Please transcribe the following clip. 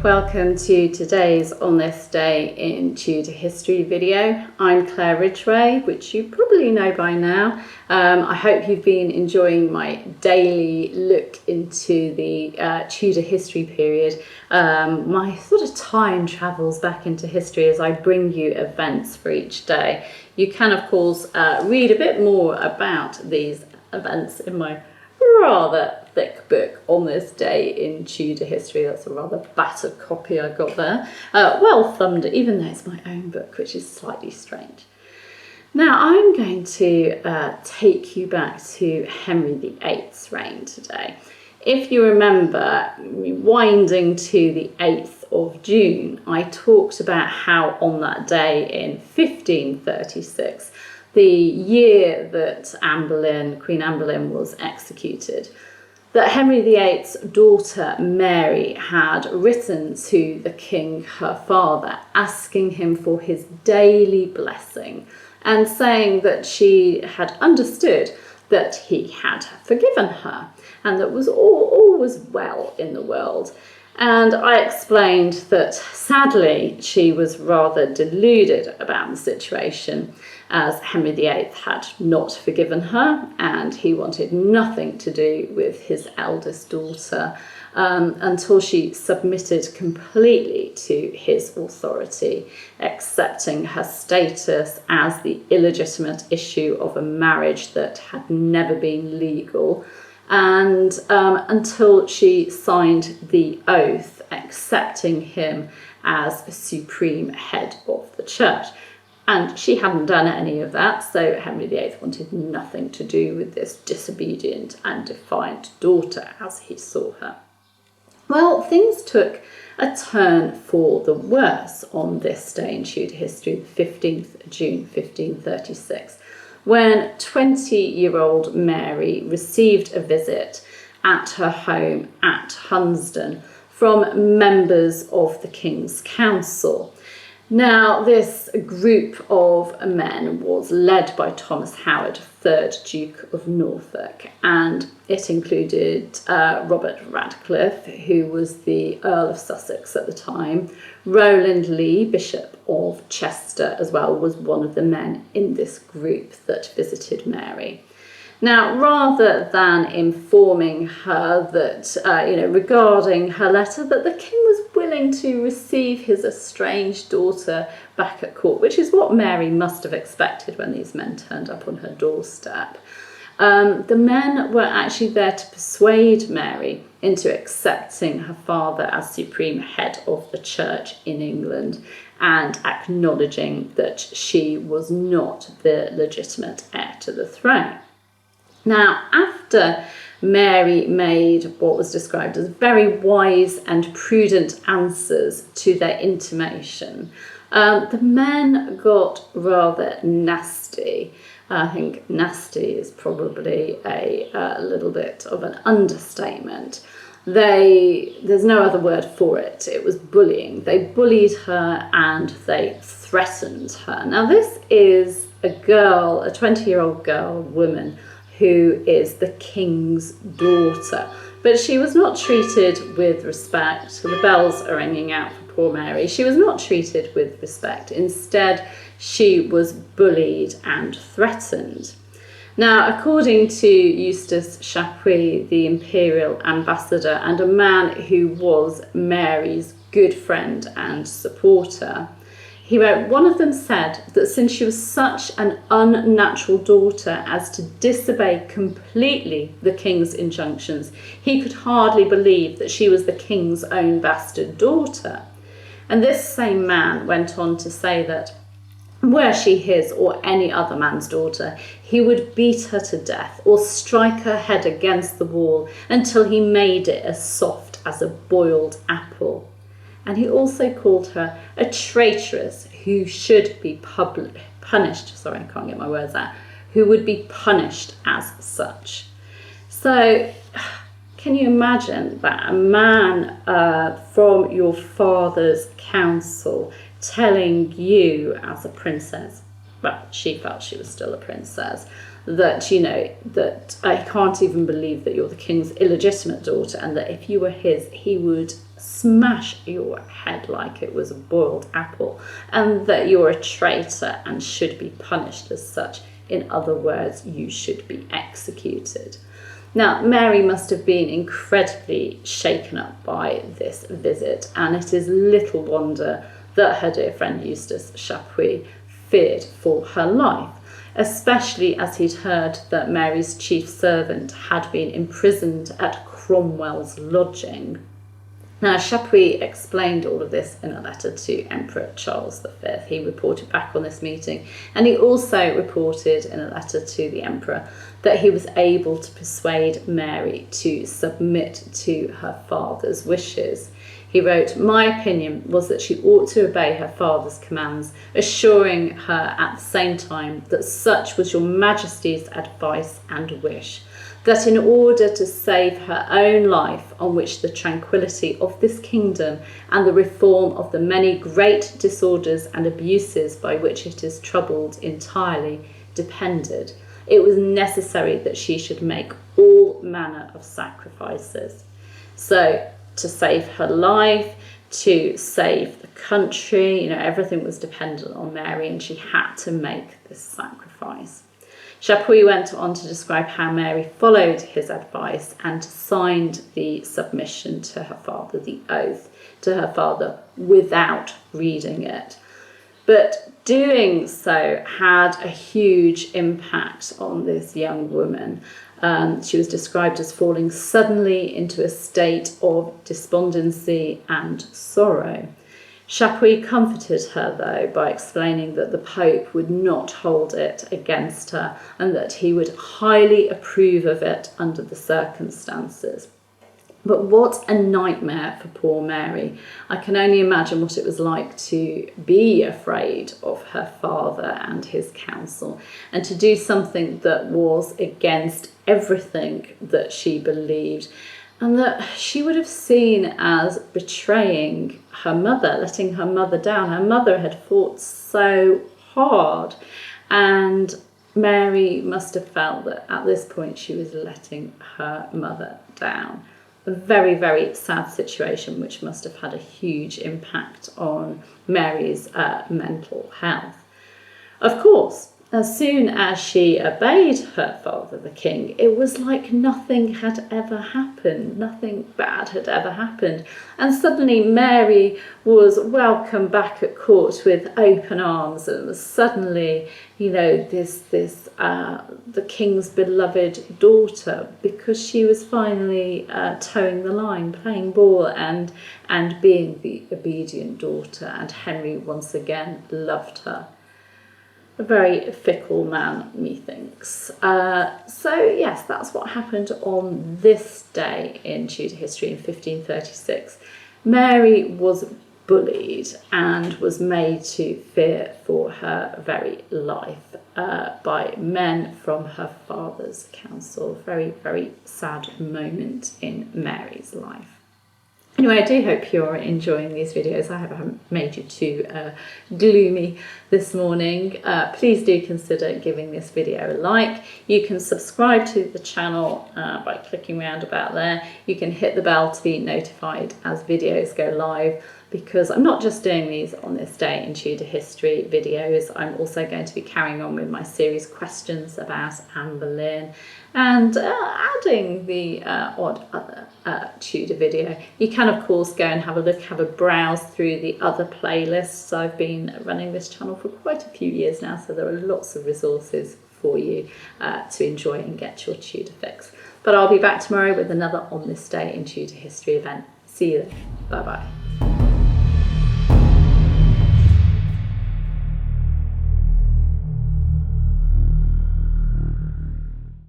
welcome to today's On This Day in Tudor History video. I'm Claire Ridgway, which you probably know by now. I hope you've been enjoying my daily look into the Tudor history period. My sort of time travels back into history as I bring you events for each day. You can, of course, read a bit more about these events in my rather thick book On This Day in Tudor History. That's a rather battered copy I got there. Well thumbed, even though it's my own book, which is slightly strange. Now I'm going to take you back to Henry VIII's reign today. If you remember, winding to the 8th of June, I talked about how on that day in 1536, the year that Queen Anne Boleyn was executed, that Henry VIII's daughter Mary had written to the king, her father, asking him for his daily blessing and saying that she had understood that he had forgiven her and that all was well in the world. And I explained that sadly she was rather deluded about the situation, as Henry VIII had not forgiven her and he wanted nothing to do with his eldest daughter until she submitted completely to his authority, accepting her status as the illegitimate issue of a marriage that had never been legal, and until she signed the oath accepting him as supreme head of the church. And she hadn't done any of that, so Henry VIII wanted nothing to do with this disobedient and defiant daughter, as he saw her. Well, things took a turn for the worse on this day in Tudor history, the 15th of June 1536, when 20-year-old Mary received a visit at her home at Hunsdon from members of the King's Council. Now, this group of men was led by Thomas Howard, 3rd Duke of Norfolk, and it included Robert Radcliffe, who was the Earl of Sussex at the time. Roland Lee, Bishop of Chester, as well, was one of the men in this group that visited Mary. Now, rather than informing her that, regarding her letter, that the king was willing to receive his estranged daughter back at court, which is what Mary must have expected when these men turned up on her doorstep, the men were actually there to persuade Mary into accepting her father as supreme head of the church in England and acknowledging that she was not the legitimate heir to the throne. Now, after Mary made what was described as very wise and prudent answers to their intimation, the men got rather nasty. I think nasty is probably a little bit of an understatement. There's no other word for it. It was bullying. They bullied her and they threatened her. Now, this is a girl, a 20-year-old girl, woman, who is the king's daughter. But she was not treated with respect. So the bells are ringing out for poor Mary. She was not treated with respect. Instead, she was bullied and threatened. Now, according to Eustace Chapuys, the imperial ambassador and a man who was Mary's good friend and supporter, he wrote, one of them said that since she was such an unnatural daughter as to disobey completely the king's injunctions, he could hardly believe that she was the king's own bastard daughter. And this same man went on to say that were she his or any other man's daughter, he would beat her to death or strike her head against the wall until he made it as soft as a boiled apple. And he also called her a traitress who should be punished. Sorry, I can't get my words out. Who would be punished as such. So, can you imagine that a man from your father's council telling you as a princess, well, she felt she was still a princess, that, that I can't even believe that you're the king's illegitimate daughter and that if you were his, he would smash your head like it was a boiled apple, and that you're a traitor and should be punished as such. In other words, you should be executed. Now, Mary must have been incredibly shaken up by this visit, and it is little wonder that her dear friend Eustace Chapuys feared for her life, especially as he'd heard that Mary's chief servant had been imprisoned at Cromwell's lodging. Now, Chapuys explained all of this in a letter to Emperor Charles V. He reported back on this meeting, and he also reported in a letter to the Emperor that he was able to persuade Mary to submit to her father's wishes. He wrote, "My opinion was that she ought to obey her father's commands, assuring her at the same time that such was your Majesty's advice and wish, that in order to save her own life, on which the tranquillity of this kingdom and the reform of the many great disorders and abuses by which it is troubled entirely depended, it was necessary that she should make all manner of sacrifices." So, to save her life, to save the country, everything was dependent on Mary, and she had to make this sacrifice. Chapuys went on to describe how Mary followed his advice and signed the submission to her father, the oath to her father, without reading it. But doing so had a huge impact on this young woman. She was described as falling suddenly into a state of despondency and sorrow. Chapuys comforted her, though, by explaining that the Pope would not hold it against her and that he would highly approve of it under the circumstances. But what a nightmare for poor Mary. I can only imagine what it was like to be afraid of her father and his counsel, and to do something that was against everything that she believed, and that she would have seen as betraying her mother, letting her mother down. Her mother had fought so hard, and Mary must have felt that at this point she was letting her mother down. A very, very sad situation, which must have had a huge impact on Mary's mental health. Of course, as soon as she obeyed her father, the king, it was like nothing had ever happened, nothing bad had ever happened. And suddenly Mary was welcomed back at court with open arms, and was suddenly, the king's beloved daughter, because she was finally towing the line, playing ball and being the obedient daughter, and Henry once again loved her. A very fickle man, methinks. So yes, that's what happened on this day in Tudor history in 1536. Mary was bullied and was made to fear for her very life by men from her father's council. Very, very sad moment in Mary's life. Anyway, I do hope you're enjoying these videos. I haven't made you too gloomy this morning. Please do consider giving this video a like. You can subscribe to the channel by clicking round about there. You can hit the bell to be notified as videos go live, because I'm not just doing these on this day in Tudor history videos. I'm also going to be carrying on with my series questions about Anne Boleyn, and adding the odd other Tudor video. You can of course go and have a look, have a browse through the other playlists. I've been running this channel for quite a few years now, so there are lots of resources for you to enjoy and get your Tudor fix. But I'll be back tomorrow with another On This Day in Tudor History event. See you then. Bye bye.